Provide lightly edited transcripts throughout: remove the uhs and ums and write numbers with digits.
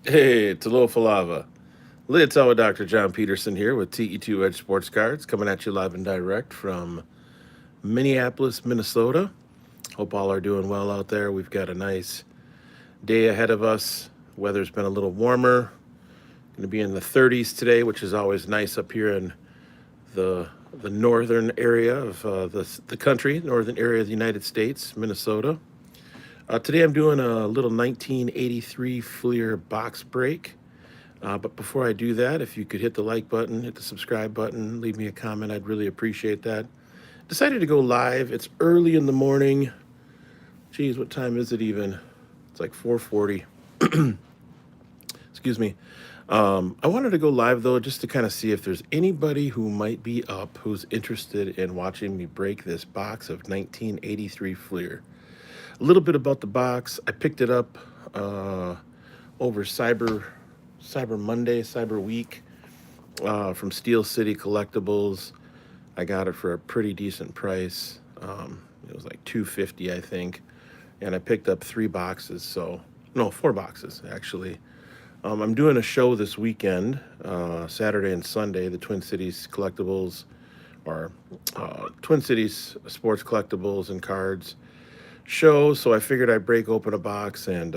Hey, Talofa Lava. Liatoa with Dr. John Peterson here with TE2 Edge Sports Cards coming at you live and direct from Minneapolis, Minnesota. Hope all are doing well out there. We've got a nice day ahead of us. Weather's been a little warmer. Going to be in the 30s today, which is always nice up here in the the northern area of the country, northern area of the United States, Minnesota. Today I'm doing a little 1983 Fleer box break. But before I do that, if you could hit the like button, hit the subscribe button, leave me a comment, I'd really appreciate that. Decided to go live. It's early in the morning. Geez, what time is it even? It's like 4:40. Excuse me. I wanted to go live though, just to kind of see if there's anybody who might be up who's interested in watching me break this box of 1983 Fleer. A little bit about the box. I picked it up over Cyber Monday, Cyber Week, from Steel City Collectibles. I got it for a pretty decent price. It was like 250, I think, and I picked up 3 boxes. So no, 4 boxes actually. I'm doing a show this weekend, Saturday and Sunday. The Twin Cities Collectibles, or Twin Cities Sports Collectibles and Cards show. So I figured I'd break open a box and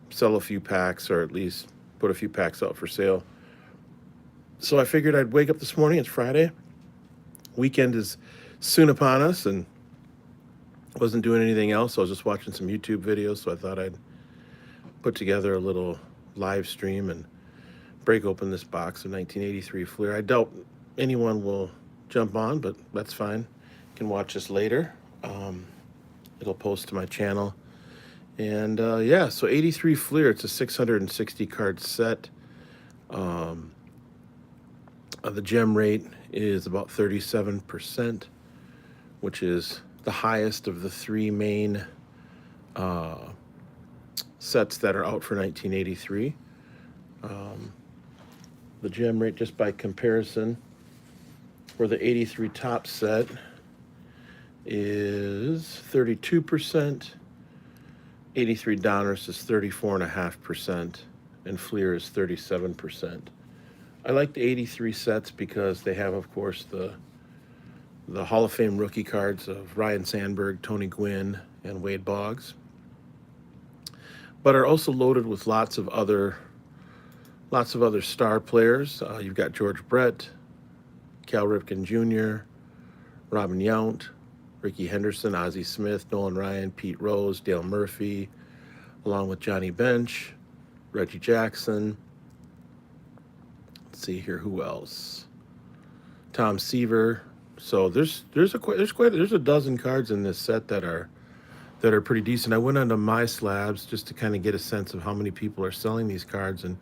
sell a few packs, or at least put a few packs out for sale. So I figured I'd wake up this morning. It's Friday. Weekend is soon upon us, and wasn't doing anything else. I was just watching some YouTube videos, so I thought I'd put together a little live stream and break open this box of 1983 Fleer. I doubt anyone will jump on, but that's fine. You can watch this later. It'll post to my channel. And yeah, so 83 Fleer, it's a 660 card set. The gem rate is about 37%, which is the highest of the 3 main sets that are out for 1983. The gem rate, just by comparison, for the 83 top set is 32%. 83 Donruss is 34.5%, and Fleer is 37%. I like the 83 sets because they have, of course, the Hall of Fame rookie cards of Ryan Sandberg, Tony Gwynn, and Wade Boggs, but are also loaded with lots of other star players. You've got George Brett, Cal Ripken Jr., Robin Yount, Ricky Henderson, Ozzie Smith, Nolan Ryan, Pete Rose, Dale Murphy, along with Johnny Bench, Reggie Jackson. Let's see here, who else? Tom Seaver. So there's a dozen cards in this set that are pretty decent. I went onto My Slabs just to kind of get a sense of how many people are selling these cards, and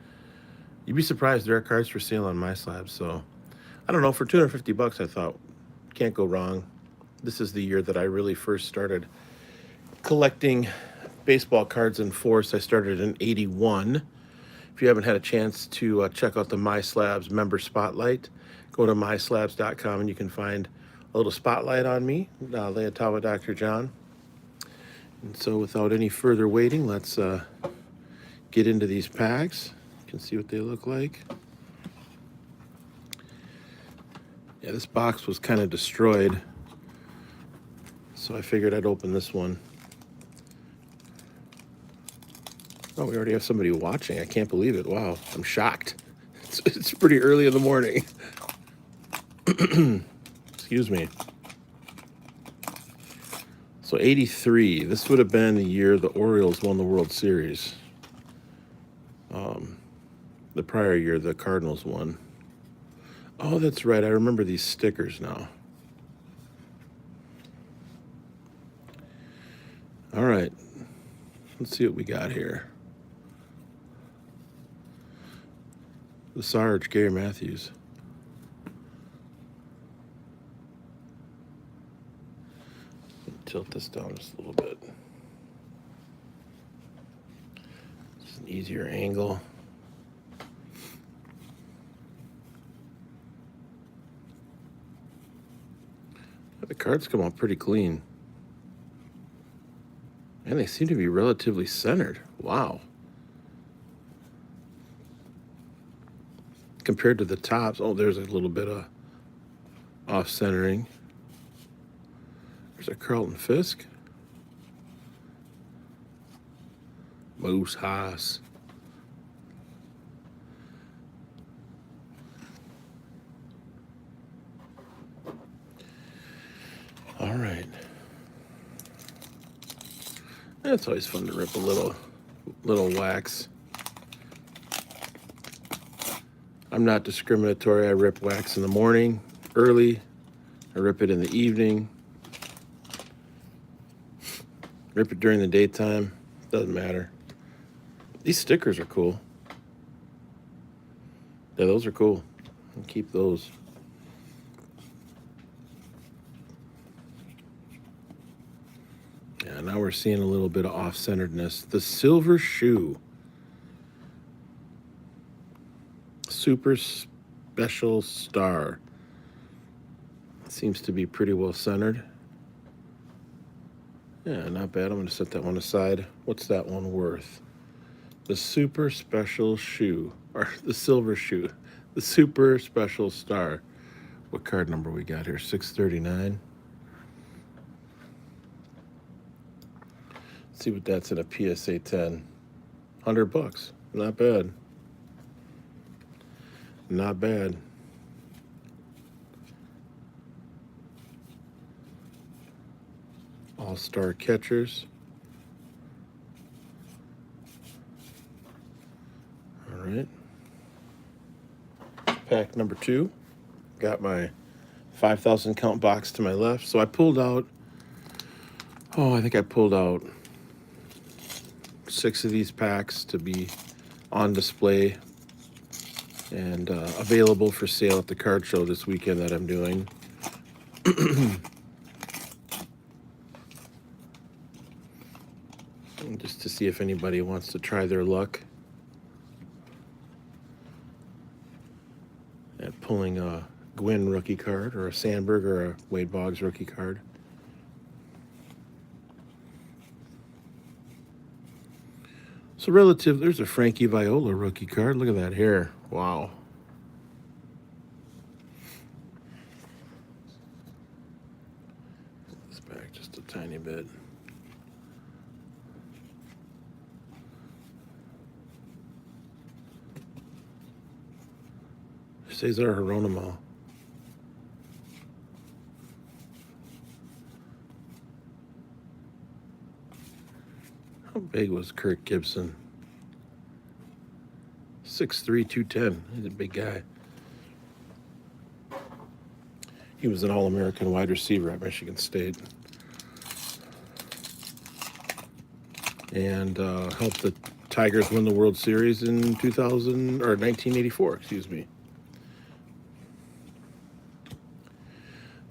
you'd be surprised there are cards for sale on My Slabs. So I don't know, for 250 bucks, I thought can't go wrong. This is the year that I really first started collecting baseball cards in force. I started in '81. If you haven't had a chance to check out the My Slabs member spotlight, go to myslabs.com and you can find a little spotlight on me, Leotawa Dr. John. And so without any further waiting, let's get into these packs. You can see what they look like. Yeah, this box was kind of destroyed, so I figured I'd open this one. Oh, we already have somebody watching. I can't believe it. Wow, I'm shocked. It's pretty early in the morning. Excuse me. So 83, this would have been the year the Orioles won the World Series. The prior year, the Cardinals won. Oh, that's right. I remember these stickers now. All right. Let's see what we got here. The Sarge, Gary Matthews. Tilt this down just a little bit. Just an easier angle. The cards come out pretty clean. And they seem to be relatively centered. Wow. compared to the tops. Oh, there's a little bit of off centering. There's a Carlton Fisk. Moose Haas. All right. It's always fun to rip a little wax. I'm not discriminatory. I rip wax in the morning, early. I rip it in the evening. Rip it during the daytime. Doesn't matter. These stickers are cool. Yeah, those are cool. I'll keep those. Yeah, now we're seeing a little bit of off-centeredness. The Silver Shoe. Super Special Star. Seems to be pretty well centered. Yeah, not bad. I'm going to set that one aside. What's that one worth? The Super Special Shoe, or the Silver Shoe. The Super Special Star. What card number we got here? 639. See what that's in a PSA 10. $100. Not bad. Not bad. All-Star Catchers. All right. Pack number 2. Got my 5,000 count box to my left. So I pulled out, I think I pulled out 6 of these packs to be on display and available for sale at the card show this weekend that I'm doing. Just to see if anybody wants to try their luck at pulling a Gwynn rookie card or a Sandberg or a Wade Boggs rookie card. So there's a Frankie Viola rookie card. Look at that hair. Wow. This back just a tiny bit. Cesar Hieronymo. How big was Kirk Gibson? 6'3", 210. He's a big guy. He was an All-American wide receiver at Michigan State. And helped the Tigers win the World Series in 1984, excuse me.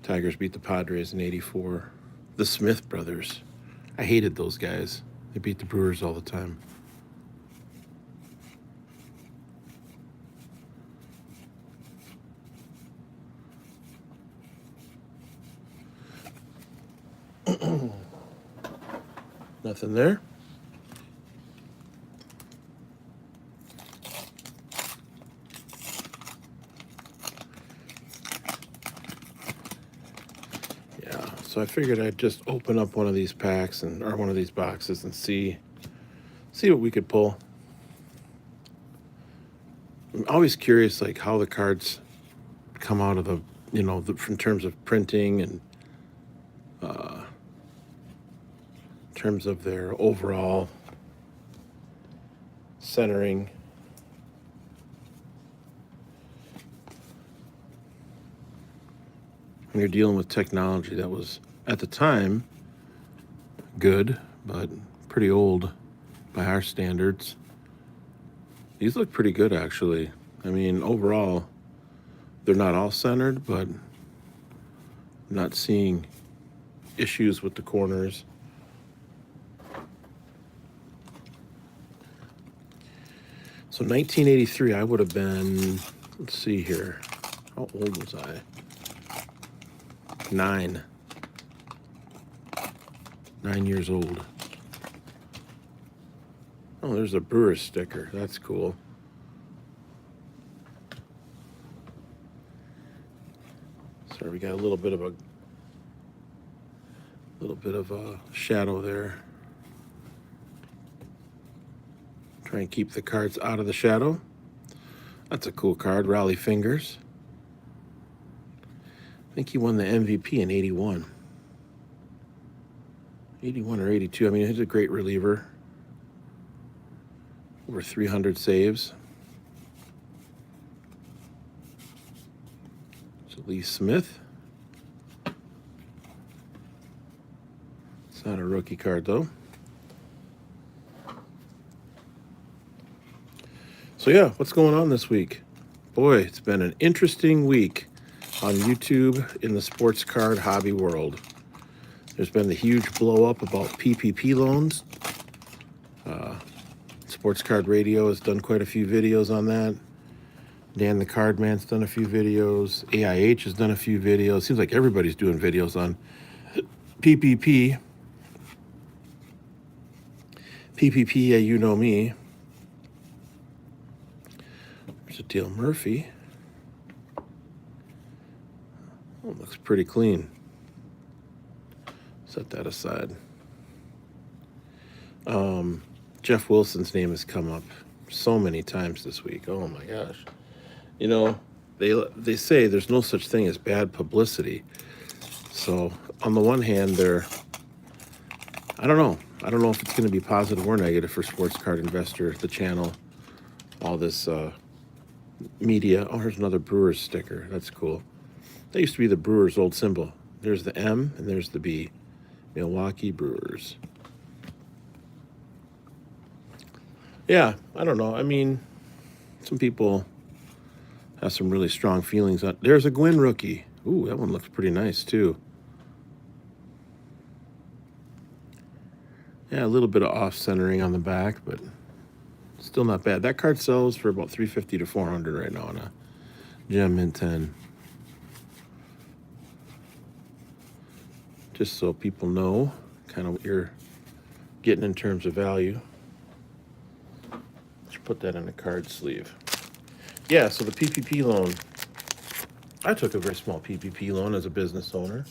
Tigers beat the Padres in 84. The Smith brothers. I hated those guys. They beat the Brewers all the time. Nothing there. Yeah, so I figured I'd just open up one of these packs or one of these boxes and see what we could pull. I'm always curious, like how the cards come out of the, in terms of printing and in terms of their overall centering. When you're dealing with technology that was, at the time, good, but pretty old by our standards. These look pretty good, actually. I mean, overall, they're not all centered, but I'm not seeing issues with the corners. So 1983, I would have been, let's see here. How old was I? 9 years old. Oh, there's a Brewers sticker. That's cool. Sorry, we got a little bit of a shadow there. Try and keep the cards out of the shadow. That's a cool card, Raleigh Fingers. I think he won the MVP in 81. 81 or 82. I mean, he's a great reliever. Over 300 saves. So Lee Smith. It's not a rookie card, though. So yeah, what's going on this week? Boy, it's been an interesting week on YouTube in the sports card hobby world. There's been the huge blow up about PPP loans. Sports Card Radio has done quite a few videos on that. Dan the Cardman's done a few videos. AIH has done a few videos. Seems like everybody's doing videos on PPP. PPP, yeah, you know me. There's a Dale Murphy. Oh, looks pretty clean. Set that aside. Jeff Wilson's name has come up so many times this week. Oh my gosh. You know, they say there's no such thing as bad publicity. So on the one hand, I don't know if it's going to be positive or negative for Sports Card Investor, the channel, all this media. Oh, here's another Brewers sticker. That's cool. That used to be the Brewers' old symbol. There's the M and there's the B. Milwaukee Brewers. Yeah, I don't know. I mean, some people have some really strong feelings on. There's a Gwynn rookie. Ooh, that one looks pretty nice too. Yeah, a little bit of off-centering on the back, but still not bad. That card sells for about $350 to $400 right now on a Gem Mint 10. Just so people know kind of what you're getting in terms of value. Let's put that in a card sleeve. Yeah, so the PPP loan. I took a very small PPP loan as a business owner.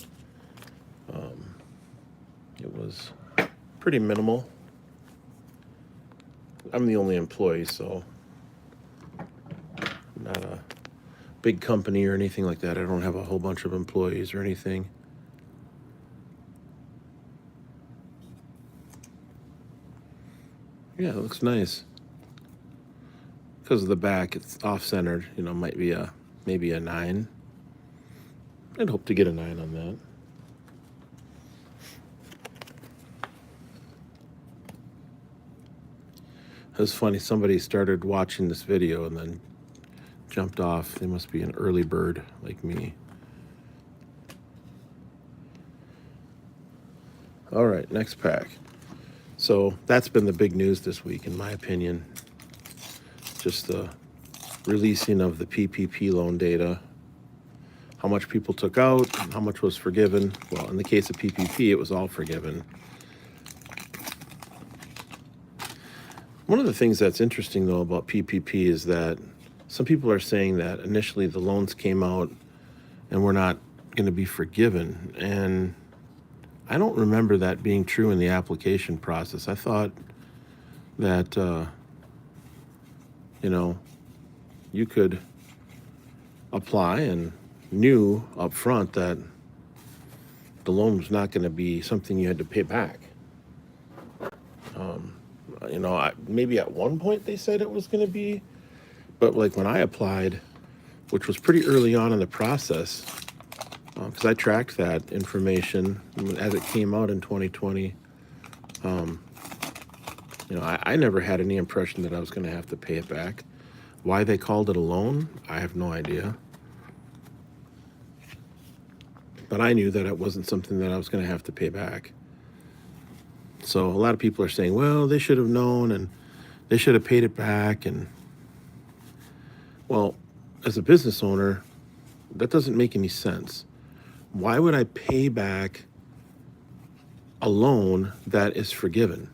It was pretty minimal. I'm the only employee, so not a big company or anything like that. I don't have a whole bunch of employees or anything. Yeah, it looks nice. Because of the back, it's off-centered. You know, might be maybe a 9. I'd hope to get a 9 on that. It was funny. Somebody started watching this video and then jumped off. They must be an early bird like me. All right, next pack. So that's been the big news this week, in my opinion. Just the releasing of the PPP loan data, how much people took out, and how much was forgiven. Well, in the case of PPP, it was all forgiven. One of the things that's interesting, though, about PPP is that some people are saying that initially the loans came out and were not going to be forgiven. And I don't remember that being true in the application process. I thought that, you could apply and knew up front that the loan was not going to be something you had to pay back. Maybe at one point they said it was going to be, but like when I applied, which was pretty early on in the process, because I tracked that information as it came out in 2020. I never had any impression that I was going to have to pay it back. Why they called it a loan, I have no idea. But I knew that it wasn't something that I was going to have to pay back. So a lot of people are saying, well, they should have known and they should have paid it back. And well, as a business owner, that doesn't make any sense. Why would I pay back a loan that is forgiven?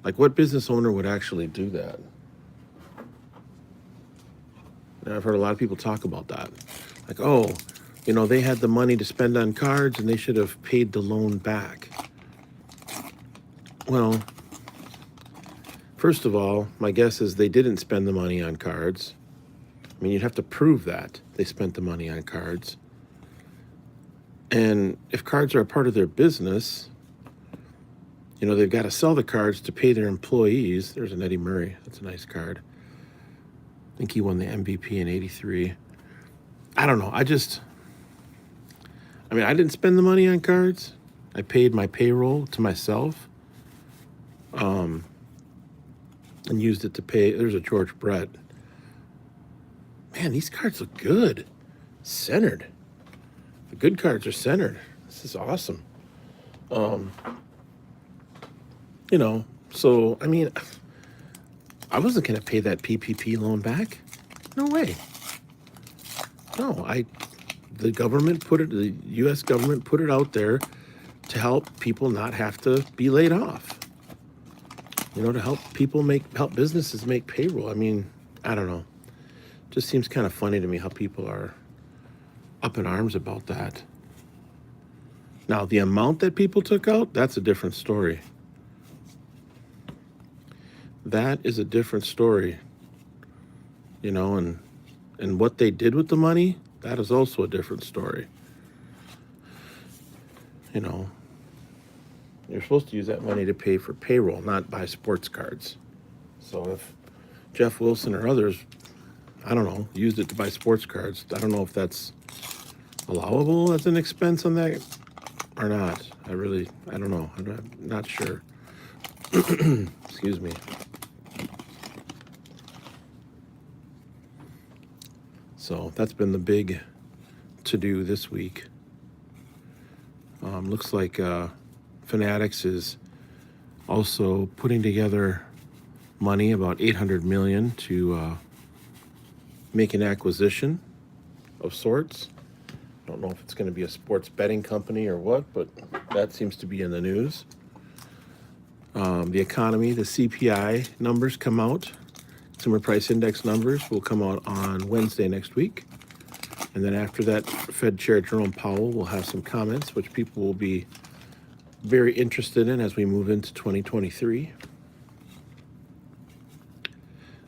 Like, what business owner would actually do that? Now, I've heard a lot of people talk about that. Like, oh, They had the money to spend on cards and they should have paid the loan back. Well, first of all, my guess is they didn't spend the money on cards. I mean, you'd have to prove that they spent the money on cards. And if cards are a part of their business, they've got to sell the cards to pay their employees. There's an Eddie Murray. That's a nice card. I think he won the MVP in '83. I don't know. I didn't spend the money on cards. I paid my payroll to myself, and used it to pay. There's a George Brett. Man, these cards look good. Centered. The good cards are centered. This is awesome. So, I wasn't going to pay that PPP loan back. No way. No, the U.S. government put it out there to help people not have to be laid off. To help businesses make payroll. I don't know. Just seems kind of funny to me how people are up in arms about that. Now, the amount that people took out, that's a different story. That is a different story. And what they did with the money, that is also a different story. You're supposed to use that money to pay for payroll, not buy sports cards. So if Jeff Wilson or others, I don't know, used it to buy sports cards, I don't know if that's allowable as an expense on that or not. I don't know. I'm not sure. Excuse me. So that's been the big to-do this week. Looks like Fanatics is also putting together money, about $800 million, to make an acquisition of sorts. I don't know if it's going to be a sports betting company or what, but that seems to be in the news. The economy, the CPI numbers come out. Consumer Price Index numbers will come out on Wednesday next week. And then after that, Fed Chair Jerome Powell will have some comments, which people will be very interested in as we move into 2023.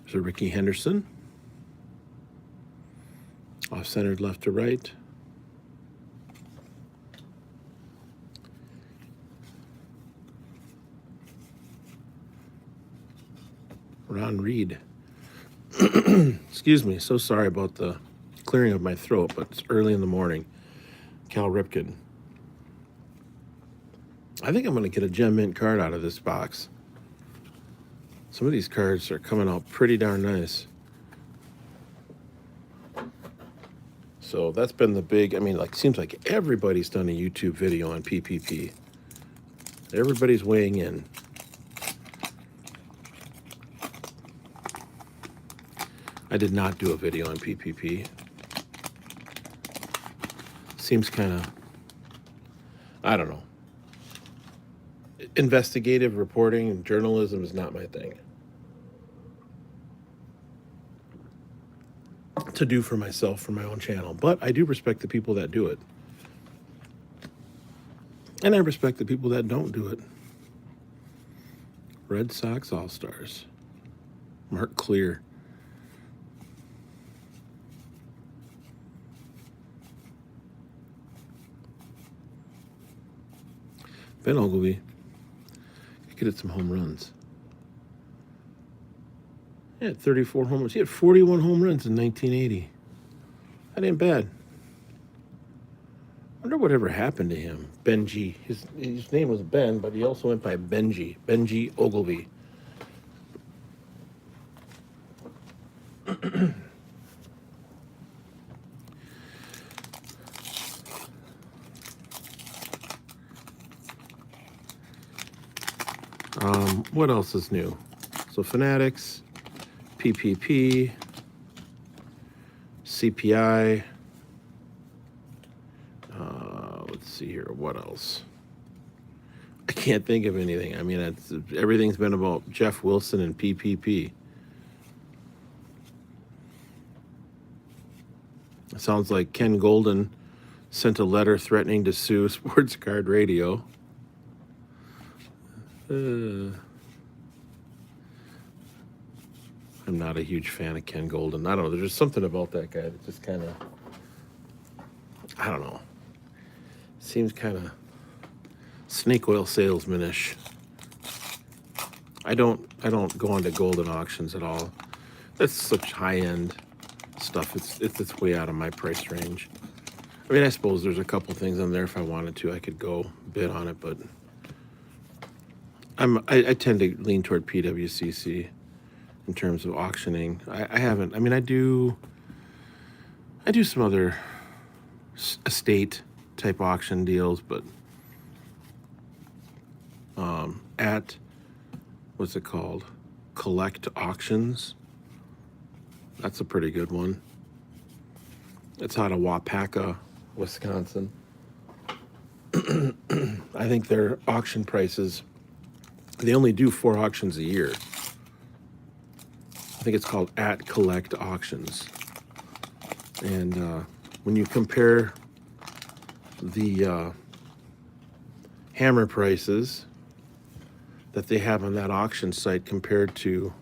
There's a Ricky Henderson, off-centered left to right. Ron Reed. Excuse me, so sorry about the clearing of my throat, but it's early in the morning. Cal Ripken. I think I'm going to get a gem mint card out of this box. Some of these cards are coming out pretty darn nice. So that's been the big, seems like everybody's done a YouTube video on PPP. Everybody's weighing in. I did not do a video on PPP. Seems kind of, I don't know. Investigative reporting and journalism is not my thing to do for myself, for my own channel. But I do respect the people that do it. And I respect the people that don't do it. Red Sox All-Stars. Mark Clear. Ben Ogilvy could hit some home runs. He had 34 home runs. He had 41 home runs in 1980. That ain't bad. I wonder whatever happened to him. Benji. His name was Ben, but he also went by Benji. Benji Ogilvy. What else is new? So Fanatics, PPP, CPI. Let's see here. What else? I can't think of anything. Everything's been about Jeff Wilson and PPP. It sounds like Ken Golden sent a letter threatening to sue Sports Card Radio. I'm not a huge fan of Ken Golden. I don't know. There's just something about that guy that just kind of, I don't know. Seems kind of snake oil salesman-ish. I don't go onto Golden auctions at all. That's such high-end stuff. It's way out of my price range. I mean, I suppose there's a couple things on there if I wanted to, I could go bid on it, but I tend to lean toward PWCC in terms of auctioning. I haven't. I mean, I do some other estate type auction deals, but at what's it called? Collect Auctions. That's a pretty good one. It's out of Wapaka, Wisconsin. I think their auction prices, they only do 4 auctions a year. I think it's called at Collect Auctions. And when you compare the hammer prices that they have on that auction site compared to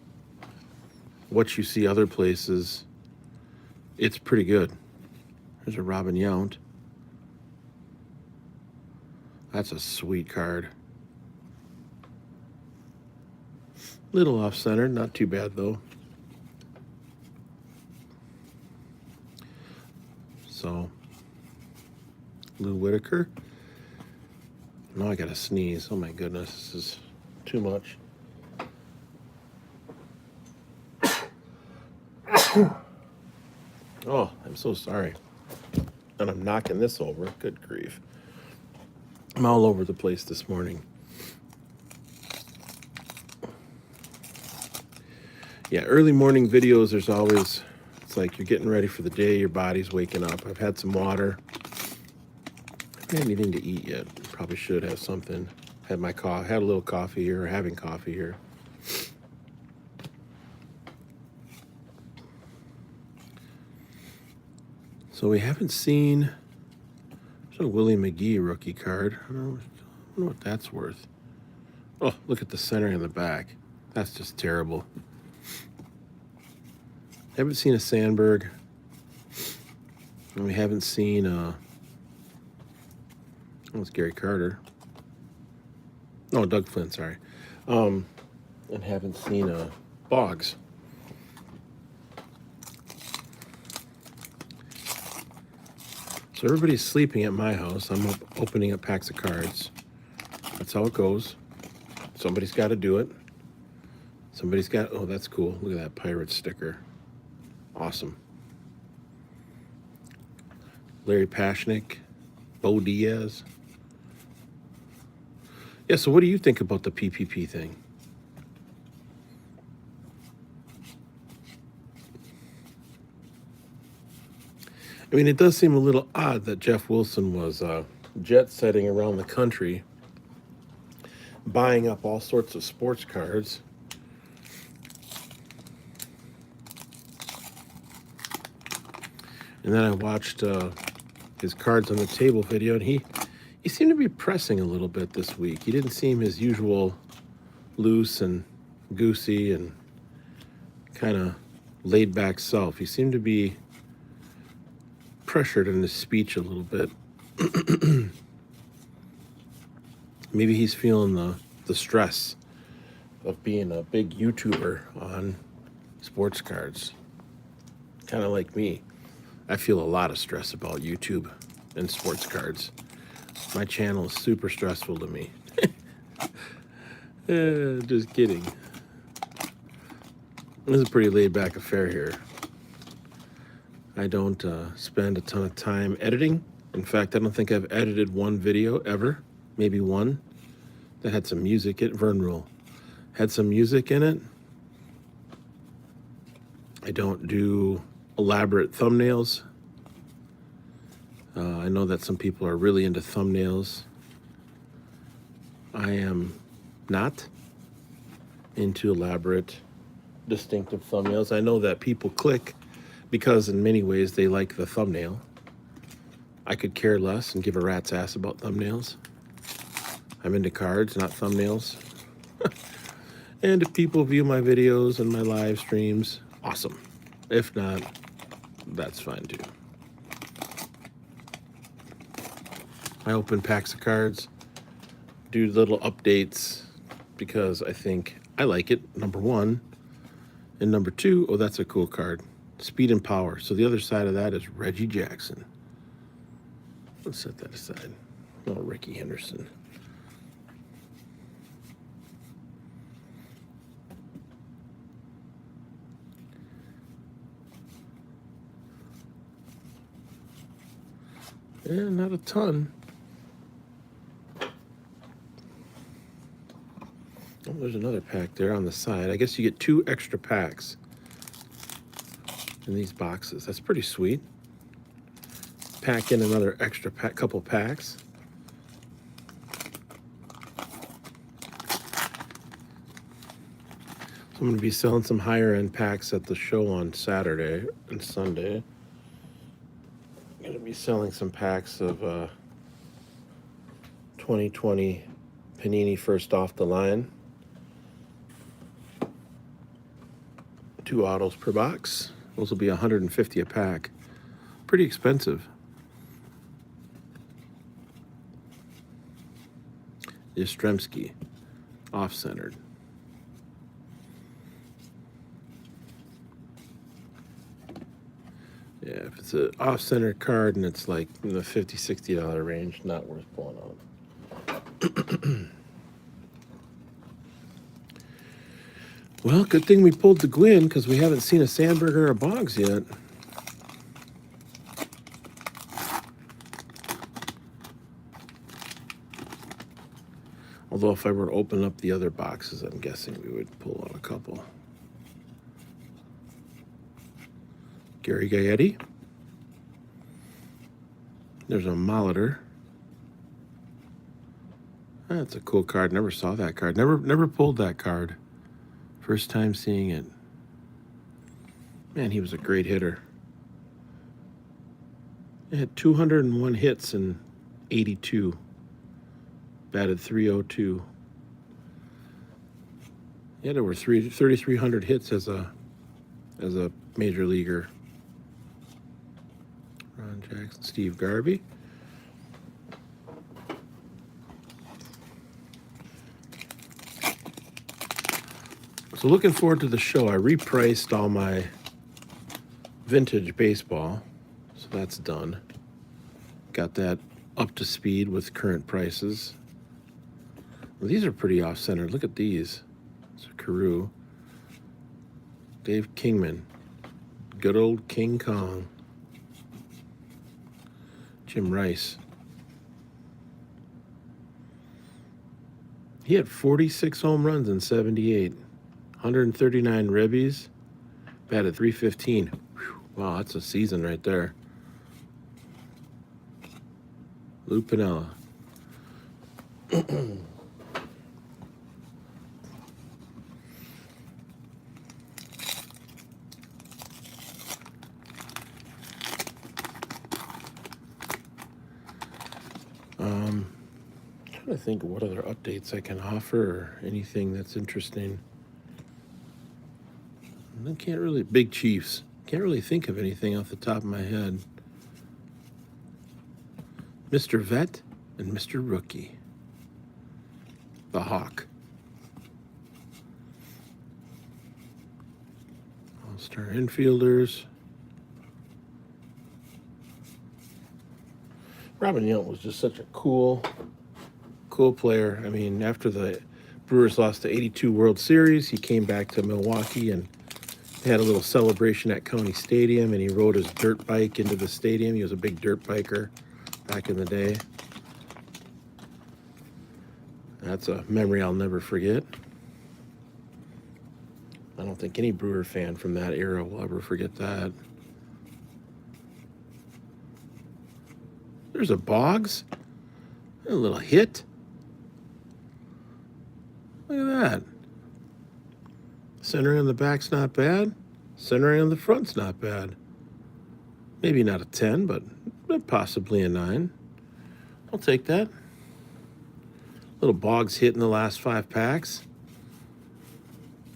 what you see other places, it's pretty good. There's a Robin Yount. That's a sweet card. Little off-center, not too bad though. So, Lou Whitaker. Now I gotta sneeze. Oh my goodness, this is too much. Oh, I'm so sorry. And I'm knocking this over. Good grief. I'm all over the place this morning. Yeah, early morning videos, there's always, it's like you're getting ready for the day, your body's waking up. I've had some water. I haven't had anything to eat yet. Probably should have something. Had a little coffee here, or having coffee here. So we haven't seen, there's a Willie McGee rookie card. I don't know what that's worth. Oh, look at the center and the back. That's just terrible. Haven't seen a Sandberg. And we haven't seen, it's Gary Carter. No, Doug Flynn, sorry. And haven't seen Boggs. So everybody's sleeping at my house. I'm opening up packs of cards. That's how it goes. Somebody's got to do it. Oh, that's cool. Look at that pirate sticker. Awesome. Larry Pashnick, Bo Diaz. Yeah, so what do you think about the PPP thing? I mean, it does seem a little odd that Jeff Wilson was jet-setting around the country, buying up all sorts of sports cards. And then I watched his cards on the table video, and he seemed to be pressing a little bit this week. He didn't seem his usual loose and goosey and kind of laid-back self. He seemed to be pressured in his speech a little bit. Maybe he's feeling the stress of being a big YouTuber on sports cards. Kind of like me. I feel a lot of stress about YouTube and sports cards. My channel is super stressful to me. Just kidding. This is a pretty laid-back affair here. I don't spend a ton of time editing. In fact, I don't think I've edited one video ever. Maybe one that had some music in it. Vern Rule had some music in it. I don't do elaborate thumbnails. I know that some people are really into thumbnails. I am not into elaborate, distinctive thumbnails. I know that people click because in many ways they like the thumbnail. I could care less and give a rat's ass about thumbnails. I'm into cards, not thumbnails. And if people view my videos and my live streams, awesome. If not, that's fine too. I open packs of cards, do little updates because I think I like it, number one. And number two, oh, that's a cool card. Speed and power. So the other side of that is Reggie Jackson. Let's set that aside. Oh, Ricky Henderson. Yeah, not a ton. Oh, there's another pack there on the side. I guess you get 2 extra packs in these boxes. That's pretty sweet. Pack in another extra couple packs. So I'm going to be selling some higher end packs at the show on Saturday and Sunday. I'm going to be selling some packs of 2020 Panini First Off the Line. 2 autos per box. Those will be $150 a pack. Pretty expensive. Yastrzemski, off-centered. Yeah, if it's an off-center card and it's like in the $50, $60 range, not worth pulling out. Well, good thing we pulled the Gwyn because we haven't seen a Sandberg or a Boggs yet. Although if I were to open up the other boxes, I'm guessing we would pull out a couple. Gary Gaetti. There's a Molitor. That's a cool card. Never saw that card. Never pulled that card. First time seeing it. Man, he was a great hitter. He had 201 hits in 82. Batted .302. Yeah, there were 3,300 hits as a major leaguer. Ron Jackson, Steve Garvey. So looking forward to the show. I repriced all my vintage baseball, so that's done. Got that up to speed with current prices. Well, these are pretty off-centered. Look at these. It's a Carew. Dave Kingman. Good old King Kong. Jim Rice. He had 46 home runs in 78. 139 ribbies. Batted .315. Whew. Wow, that's a season right there. Lou Piniella. Trying to think of what other updates I can offer or anything that's interesting. I can't really, Big Chiefs. Can't really think of anything off the top of my head. Mr. Vet and Mr. Rookie. The Hawk. All-star infielders. Robin Yount was just such a cool player. I mean, after the Brewers lost the '82 World Series, he came back to Milwaukee and had a little celebration at County Stadium, and he rode his dirt bike into the stadium. He was a big dirt biker back in the day. That's a memory I'll never forget. I don't think any Brewer fan from that era will ever forget that. There's a Boggs. A little hit. Look at that. Centering on the back's not bad. Centering on the front's not bad. Maybe not a 10, but but possibly a 9. I'll take that. Little Boggs hit in the last 5 packs.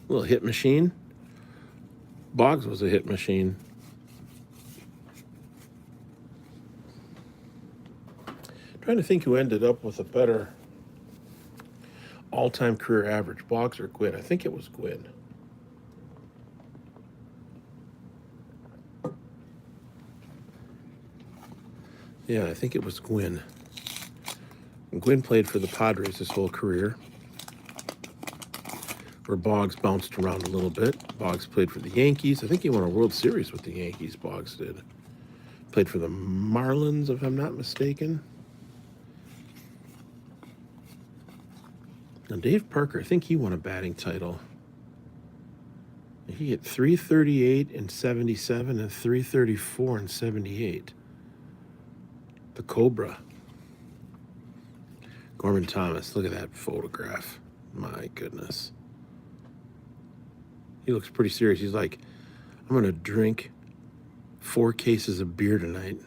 Little hit machine. Boggs was a hit machine. Trying to think who ended up with a better all-time career average, Boggs or Gwynn. I think it was Gwynn. Yeah, I think it was Gwynn. And Gwynn played for the Padres his whole career, where Boggs bounced around a little bit. Boggs played for the Yankees. I think he won a World Series with the Yankees, Boggs did. Played for the Marlins, if I'm not mistaken. Now, Dave Parker, I think he won a batting title. He hit 338 in 77 and 334 in 78. The Cobra. Gorman Thomas, look at that photograph. My goodness. He looks pretty serious. He's like, I'm going to drink 4 cases of beer tonight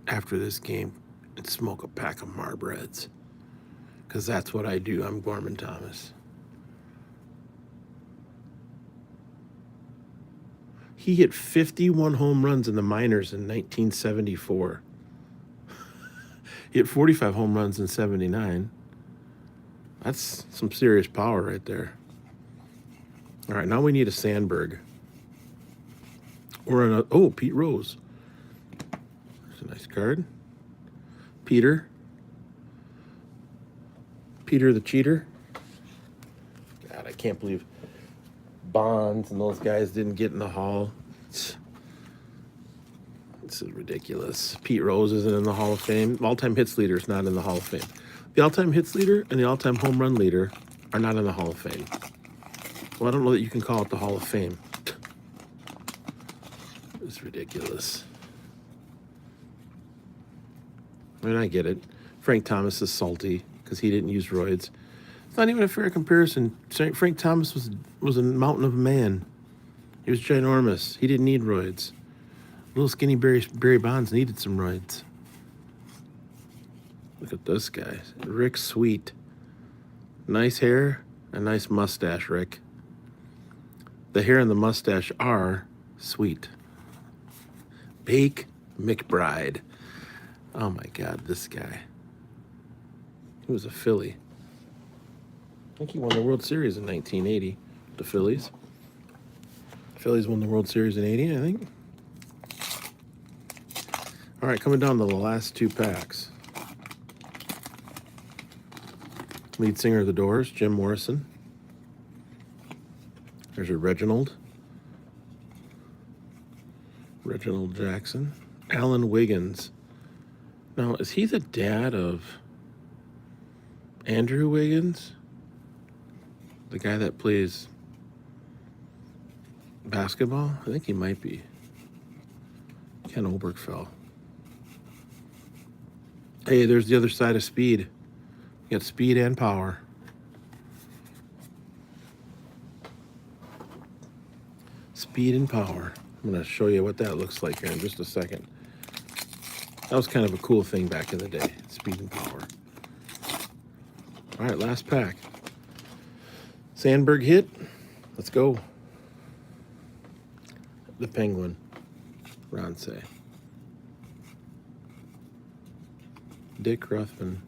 after this game and smoke a pack of Marbreds. Because that's what I do. I'm Gorman Thomas. He hit 51 home runs in the minors in 1974. He hit 45 home runs in 79. That's some serious power right there. All right, now we need a Sandberg. Or Pete Rose. That's a nice card. Peter the Cheater. God, I can't believe Bonds and those guys didn't get in the Hall. This is ridiculous. Pete Rose isn't in the Hall of Fame. All-time hits leader is not in the Hall of Fame. The all-time hits leader and the all-time home run leader are not in the Hall of Fame. Well, I don't know that you can call it the Hall of Fame. It's ridiculous. I mean, I get it. Frank Thomas is salty because he didn't use roids. It's not even a fair comparison. Frank Thomas was a mountain of a man. He was ginormous. He didn't need roids. Little skinny Barry Bonds needed some roids. Look at this guy. Rick Sweet. Nice hair and nice mustache, Rick. The hair and the mustache are sweet. Bake McBride. Oh my God, this guy. He was a Philly. I think he won the World Series in 1980. The Phillies. Phillies won the World Series in 80, I think. All right, coming down to the last 2 packs. Lead singer of the Doors, Jim Morrison. There's a Reginald Jackson. Alan Wiggins. Now, is he the dad of Andrew Wiggins? The guy that plays basketball? I think he might be. Ken Obergefell. Hey, there's the other side of speed. You got speed and power. Speed and power. I'm going to show you what that looks like here in just a second. That was kind of a cool thing back in the day. Speed and power. All right, last pack. Sandberg hit. Let's go. The Penguin. Ronce. Dick Ruthven.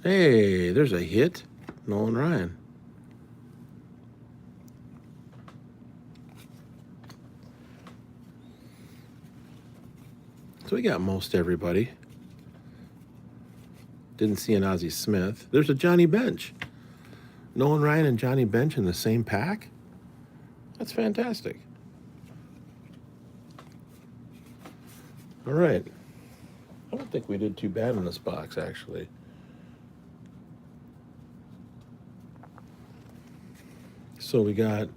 Hey, there's a hit. Nolan Ryan. So we got most everybody. Didn't see an Ozzie Smith. There's a Johnny Bench. Nolan Ryan and Johnny Bench in the same pack? That's fantastic. All right. I don't think we did too bad in this box, actually. So we got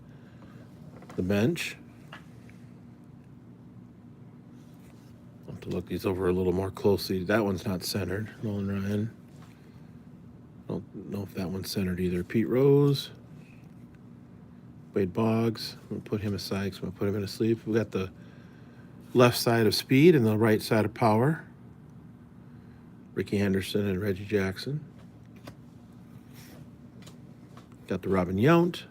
the Bench. I'll have to look these over a little more closely. That one's not centered. Nolan Ryan. I don't know if that one's centered either. Pete Rose. Wade Boggs. I'm going to put him aside because I'm going to put him in a sleep. We got the left side of speed and the right side of power. Ricky Henderson and Reggie Jackson. Got the Robin Yount,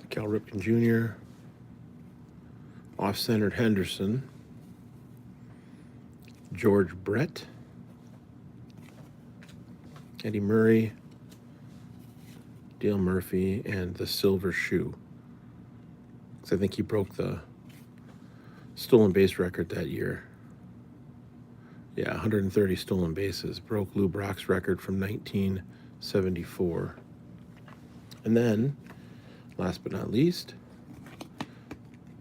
Cal Ripken Jr., off-centered Henderson, George Brett, Eddie Murray, Dale Murphy, and the Silver Shoe. I think he broke the stolen base record that year. Yeah, 130 stolen bases. Broke Lou Brock's record from 1974. And then, last but not least,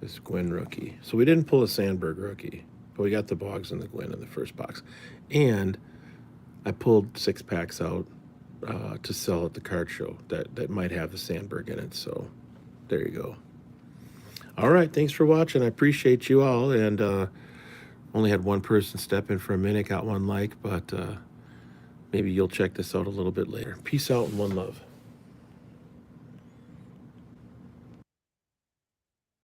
this Gwynn rookie. So we didn't pull a Sandberg rookie, but we got the Boggs and the Gwynn in the first box. And I pulled 6 packs out to sell at the card show that might have the Sandberg in it. So there you go. All right, thanks for watching. I appreciate you all. And only had one person step in for a minute, got one like, but maybe you'll check this out a little bit later. Peace out and one love.